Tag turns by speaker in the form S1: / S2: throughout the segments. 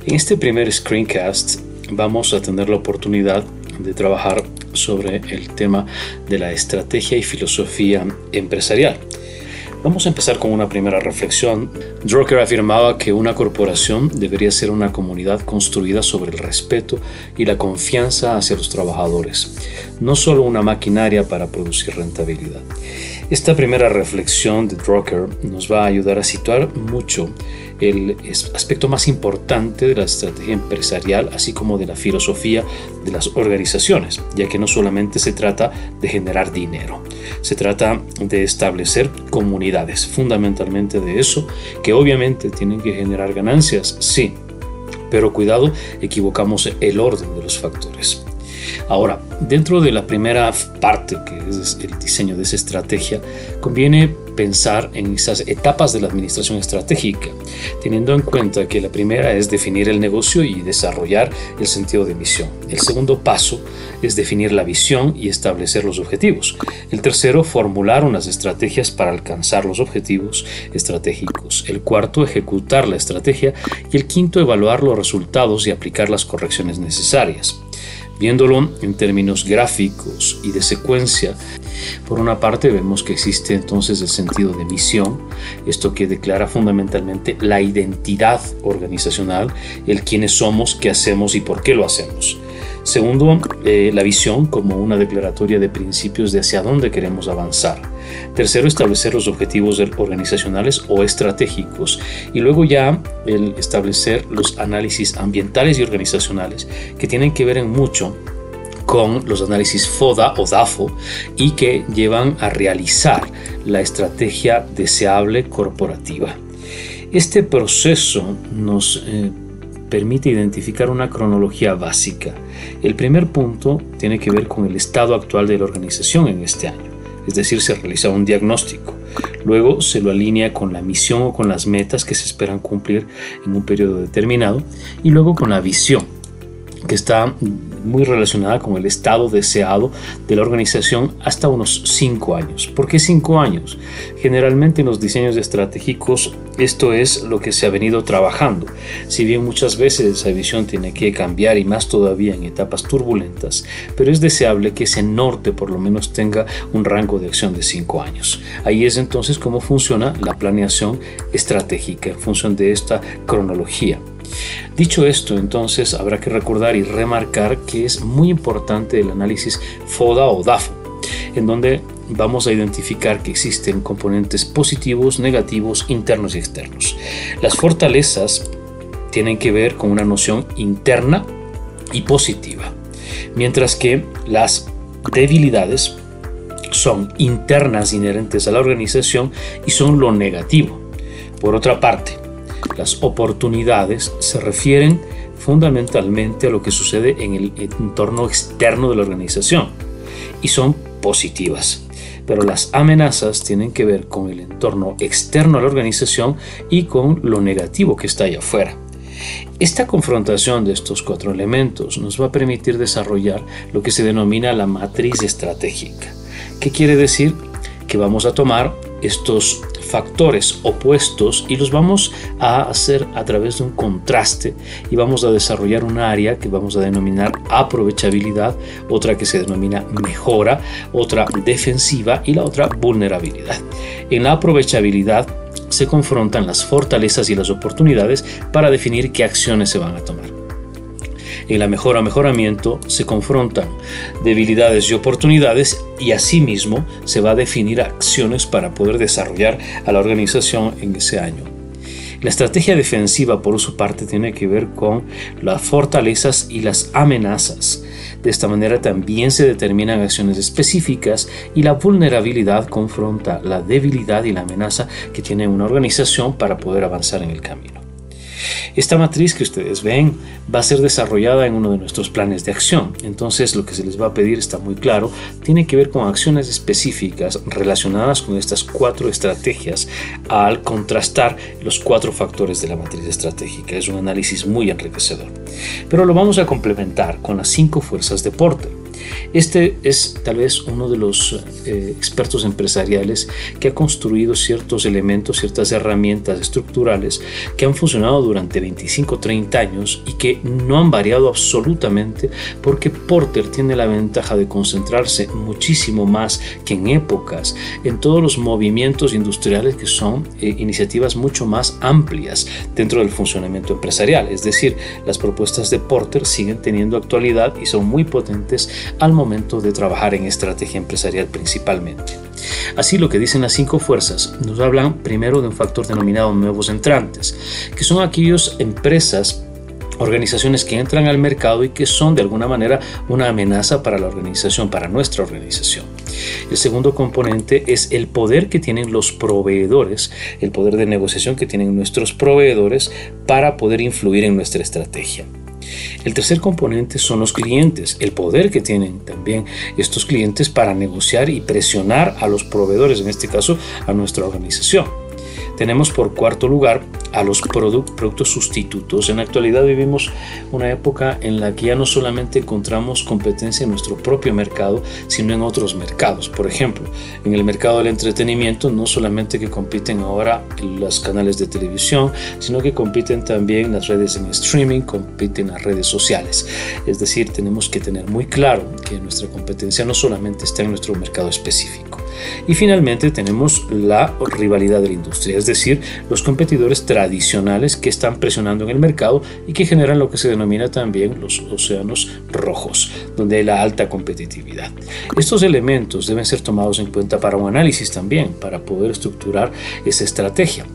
S1: En este primer screencast vamos a tener la oportunidad de trabajar sobre el tema de la estrategia y filosofía empresarial. Vamos a empezar con una primera reflexión. Drucker afirmaba que una corporación debería ser una comunidad construida sobre el respeto y la confianza hacia los trabajadores, no solo una maquinaria para producir rentabilidad. Esta primera reflexión de Drucker nos va a ayudar a situar mucho el aspecto más importante de la estrategia empresarial, así como de la filosofía de las organizaciones, ya que no solamente se trata de generar dinero, se trata de establecer comunidades, fundamentalmente de eso, que obviamente tienen que generar ganancias, sí, pero cuidado, equivocamos el orden de los factores. Ahora, dentro de la primera parte, que es el diseño de esa estrategia, conviene pensar en esas etapas de la administración estratégica, teniendo en cuenta que la primera es definir el negocio y desarrollar el sentido de misión. El segundo paso es definir la visión y establecer los objetivos. El tercero, formular unas estrategias para alcanzar los objetivos estratégicos. El cuarto, ejecutar la estrategia. Y el quinto, evaluar los resultados y aplicar las correcciones necesarias. Viéndolo en términos gráficos y de secuencia, por una parte vemos que existe entonces el sentido de misión, esto que declara fundamentalmente la identidad organizacional, el quiénes somos, qué hacemos y por qué lo hacemos. Segundo, la visión como una declaratoria de principios de hacia dónde queremos avanzar. Tercero, establecer los objetivos organizacionales o estratégicos. Y luego ya el establecer los análisis ambientales y organizacionales que tienen que ver en mucho con los análisis FODA o DAFO y que llevan a realizar la estrategia deseable corporativa. Este proceso nos permite identificar una cronología básica. El primer punto tiene que ver con el estado actual de la organización en este año, es decir, se realiza un diagnóstico. Luego se lo alinea con la misión o con las metas que se esperan cumplir en un periodo determinado y luego con la visión, que está muy relacionada con el estado deseado de la organización hasta unos 5 años. ¿Por qué 5 años? Generalmente en los diseños estratégicos esto es lo que se ha venido trabajando. Si bien muchas veces esa visión tiene que cambiar y más todavía en etapas turbulentas, pero es deseable que ese norte por lo menos tenga un rango de acción de 5 años. Ahí es entonces cómo funciona la planeación estratégica en función de esta cronología. Dicho esto, entonces habrá que recordar y remarcar que es muy importante el análisis FODA o DAFO, en donde vamos a identificar que existen componentes positivos, negativos, internos y externos. Las fortalezas tienen que ver con una noción interna y positiva, mientras que las debilidades son internas inherentes a la organización y son lo negativo. Por otra parte, las oportunidades se refieren fundamentalmente a lo que sucede en el entorno externo de la organización y son positivas, pero las amenazas tienen que ver con el entorno externo a la organización y con lo negativo que está allá afuera. Esta confrontación de estos 4 elementos nos va a permitir desarrollar lo que se denomina la matriz estratégica. ¿Qué quiere decir? Que vamos a tomar estos factores opuestos y los vamos a hacer a través de un contraste y vamos a desarrollar un área que vamos a denominar aprovechabilidad, otra que se denomina mejora, otra defensiva y la otra vulnerabilidad. En la aprovechabilidad se confrontan las fortalezas y las oportunidades para definir qué acciones se van a tomar. En la mejoramiento se confrontan debilidades y oportunidades y asimismo se va a definir acciones para poder desarrollar a la organización en ese año. La estrategia defensiva, por su parte, tiene que ver con las fortalezas y las amenazas. De esta manera también se determinan acciones específicas y la vulnerabilidad confronta la debilidad y la amenaza que tiene una organización para poder avanzar en el camino. Esta matriz que ustedes ven va a ser desarrollada en uno de nuestros planes de acción. Entonces lo que se les va a pedir está muy claro, tiene que ver con acciones específicas relacionadas con estas 4 estrategias al contrastar los 4 factores de la matriz estratégica. Es un análisis muy enriquecedor. Pero lo vamos a complementar con las 5 fuerzas de Porter. Este es tal vez uno de los expertos empresariales que ha construido ciertos elementos, ciertas herramientas estructurales que han funcionado durante 25 o 30 años y que no han variado absolutamente, porque Porter tiene la ventaja de concentrarse muchísimo más que en épocas en todos los movimientos industriales que son iniciativas mucho más amplias dentro del funcionamiento empresarial. Es decir, las propuestas de Porter siguen teniendo actualidad y son muy potentes al momento de trabajar en estrategia empresarial principalmente. Así, lo que dicen las 5 fuerzas nos hablan primero de un factor denominado nuevos entrantes, que son aquellas empresas, organizaciones que entran al mercado y que son de alguna manera una amenaza para la organización, para nuestra organización. El segundo componente es el poder que tienen los proveedores, el poder de negociación que tienen nuestros proveedores para poder influir en nuestra estrategia. El tercer componente son los clientes, el poder que tienen también estos clientes para negociar y presionar a los proveedores, en este caso a nuestra organización. Tenemos por cuarto lugar a los productos sustitutos. En la actualidad vivimos una época en la que ya no solamente encontramos competencia en nuestro propio mercado, sino en otros mercados. Por ejemplo, en el mercado del entretenimiento no solamente que compiten ahora los canales de televisión, sino que compiten también las redes en streaming, compiten las redes sociales. Es decir, tenemos que tener muy claro que nuestra competencia no solamente está en nuestro mercado específico. Y finalmente tenemos la rivalidad de la industria, es decir, los competidores tradicionales que están presionando en el mercado y que generan lo que se denomina también los océanos rojos, donde hay la alta competitividad. Estos elementos deben ser tomados en cuenta para un análisis también, para poder estructurar esa estrategia.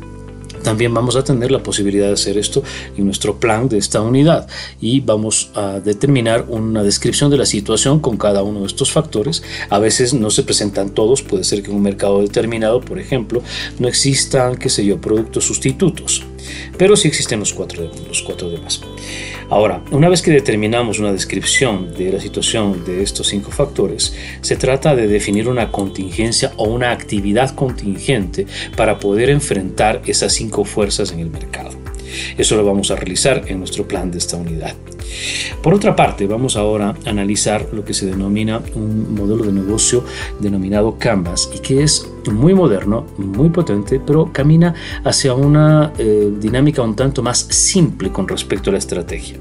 S1: También vamos a tener la posibilidad de hacer esto en nuestro plan de esta unidad y vamos a determinar una descripción de la situación con cada uno de estos factores. A veces no se presentan todos, puede ser que en un mercado determinado, por ejemplo, no existan, productos sustitutos, pero sí existen los cuatro demás. Ahora, una vez que determinamos una descripción de la situación de estos 5 factores, se trata de definir una contingencia o una actividad contingente para poder enfrentar esas 5 fuerzas en el mercado. Eso lo vamos a realizar en nuestro plan de esta unidad. Por otra parte, vamos ahora a analizar lo que se denomina un modelo de negocio denominado Canvas, y que es muy moderno, muy potente, pero camina hacia una dinámica un tanto más simple con respecto a la estrategia.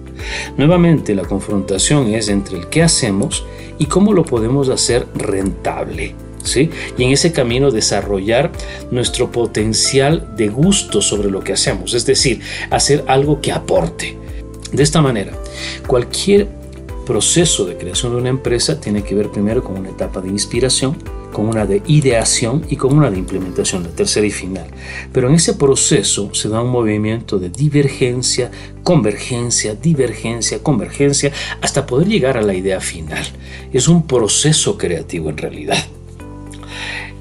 S1: Nuevamente, la confrontación es entre el qué hacemos y cómo lo podemos hacer rentable, ¿sí? Y en ese camino desarrollar nuestro potencial de gusto sobre lo que hacemos, es decir, hacer algo que aporte. De esta manera, cualquier proceso de creación de una empresa tiene que ver primero con una etapa de inspiración, con una de ideación y con una de implementación, la tercera y final. Pero en ese proceso se da un movimiento de divergencia, convergencia, divergencia, convergencia, hasta poder llegar a la idea final. Es un proceso creativo en realidad.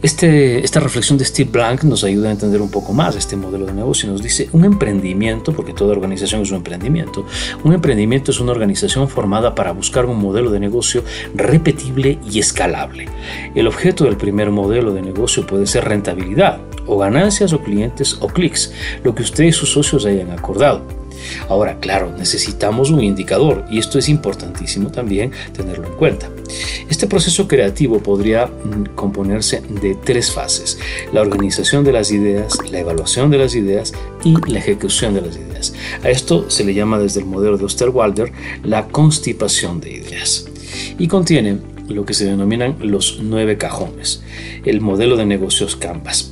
S1: Esta reflexión de Steve Blank nos ayuda a entender un poco más este modelo de negocio. Nos dice, un emprendimiento, porque toda organización es un emprendimiento es una organización formada para buscar un modelo de negocio repetible y escalable. El objeto del primer modelo de negocio puede ser rentabilidad, o ganancias, o clientes, o clics, lo que usted y sus socios hayan acordado. Ahora, claro, necesitamos un indicador y esto es importantísimo también tenerlo en cuenta. Este proceso creativo podría componerse de 3 fases: la organización de las ideas, la evaluación de las ideas y la ejecución de las ideas. A esto se le llama desde el modelo de Osterwalder la constipación de ideas y contiene lo que se denominan los 9 cajones, el modelo de negocios Canvas.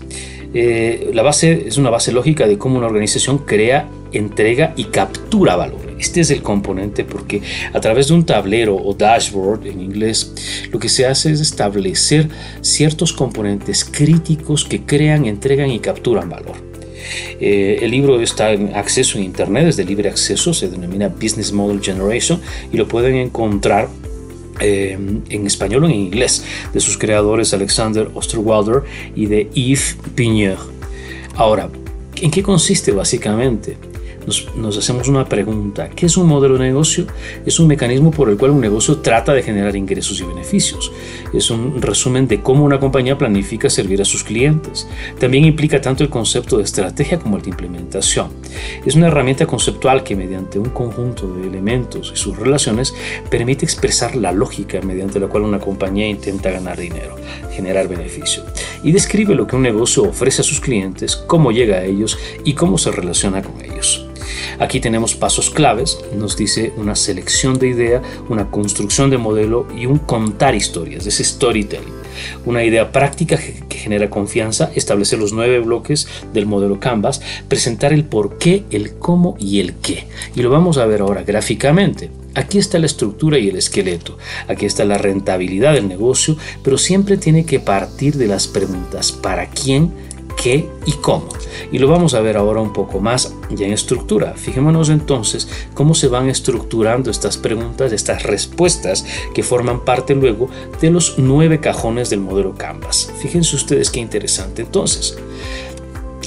S1: La base es una base lógica de cómo una organización crea, entrega y captura valor. Este es el componente porque a través de un tablero o dashboard en inglés, lo que se hace es establecer ciertos componentes críticos que crean, entregan y capturan valor. El libro está en acceso en internet, es de libre acceso, se denomina Business Model Generation y lo pueden encontrar en español o en inglés, de sus creadores Alexander Osterwalder y de Yves Pigneur. Ahora, ¿en qué consiste básicamente? nos hacemos una pregunta. ¿Qué es un modelo de negocio? Es un mecanismo por el cual un negocio trata de generar ingresos y beneficios. Es un resumen de cómo una compañía planifica servir a sus clientes. También implica tanto el concepto de estrategia como el de implementación. Es una herramienta conceptual que mediante un conjunto de elementos y sus relaciones permite expresar la lógica mediante la cual una compañía intenta ganar dinero, generar beneficio, y describe lo que un negocio ofrece a sus clientes, cómo llega a ellos y cómo se relaciona con ellos. Aquí tenemos pasos claves, nos dice una selección de idea, una construcción de modelo y un contar historias, ese storytelling. Una idea práctica que genera confianza, establecer los 9 bloques del modelo Canvas, presentar el por qué, el cómo y el qué. Y lo vamos a ver ahora gráficamente. Aquí está la estructura y el esqueleto, aquí está la rentabilidad del negocio, pero siempre tiene que partir de las preguntas ¿para quién?, ¿qué y cómo? Y lo vamos a ver ahora un poco más ya en estructura. Fijémonos entonces cómo se van estructurando estas preguntas, estas respuestas que forman parte luego de los 9 cajones del modelo Canvas. Fíjense ustedes qué interesante. Entonces,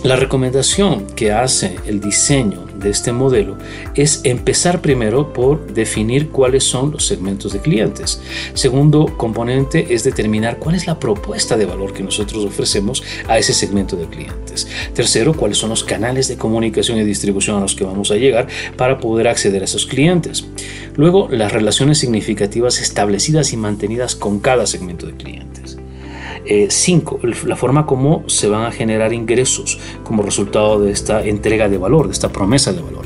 S1: la recomendación que hace el diseño de este modelo es empezar primero por definir cuáles son los segmentos de clientes. Segundo componente es determinar cuál es la propuesta de valor que nosotros ofrecemos a ese segmento de clientes. Tercero, cuáles son los canales de comunicación y distribución a los que vamos a llegar para poder acceder a esos clientes. Luego, las relaciones significativas establecidas y mantenidas con cada segmento de clientes. 5. La forma como se van a generar ingresos como resultado de esta entrega de valor, de esta promesa de valor.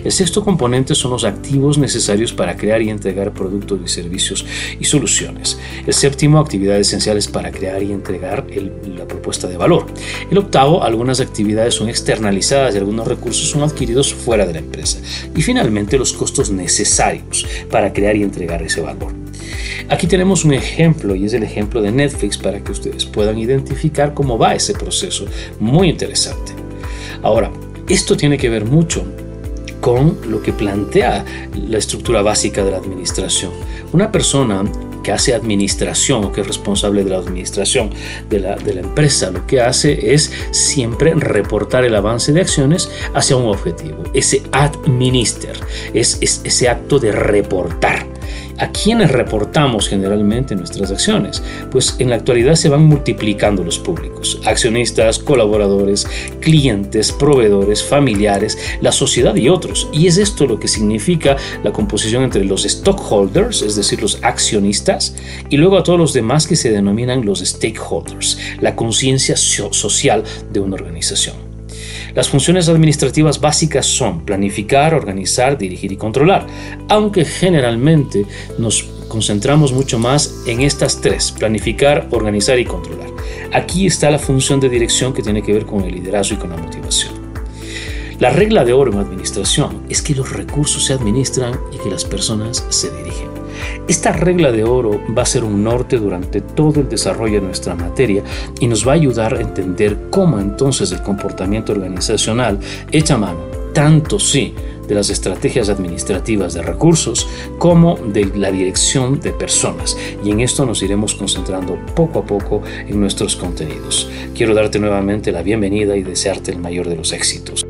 S1: El sexto componente son los activos necesarios para crear y entregar productos y servicios y soluciones. El séptimo, actividades esenciales para crear y entregar la propuesta de valor. El octavo, algunas actividades son externalizadas y algunos recursos son adquiridos fuera de la empresa. Y finalmente, los costos necesarios para crear y entregar ese valor. Aquí tenemos un ejemplo y es el ejemplo de Netflix para que ustedes puedan identificar cómo va ese proceso. Muy interesante. Ahora, esto tiene que ver mucho con lo que plantea la estructura básica de la administración. Una persona que hace administración o que es responsable de la administración de la empresa, lo que hace es siempre reportar el avance de acciones hacia un objetivo. Ese administer es ese acto de reportar. ¿A quiénes reportamos generalmente nuestras acciones? Pues en la actualidad se van multiplicando los públicos: accionistas, colaboradores, clientes, proveedores, familiares, la sociedad y otros. Y es esto lo que significa la composición entre los stockholders, es decir, los accionistas, y luego a todos los demás que se denominan los stakeholders, la conciencia social de una organización. Las funciones administrativas básicas son planificar, organizar, dirigir y controlar, aunque generalmente nos concentramos mucho más en estas 3: planificar, organizar y controlar. Aquí está la función de dirección que tiene que ver con el liderazgo y con la motivación. La regla de oro en administración es que los recursos se administran y que las personas se dirigen. Esta regla de oro va a ser un norte durante todo el desarrollo de nuestra materia y nos va a ayudar a entender cómo entonces el comportamiento organizacional echa mano, tanto sí, de las estrategias administrativas de recursos como de la dirección de personas. Y en esto nos iremos concentrando poco a poco en nuestros contenidos. Quiero darte nuevamente la bienvenida y desearte el mayor de los éxitos.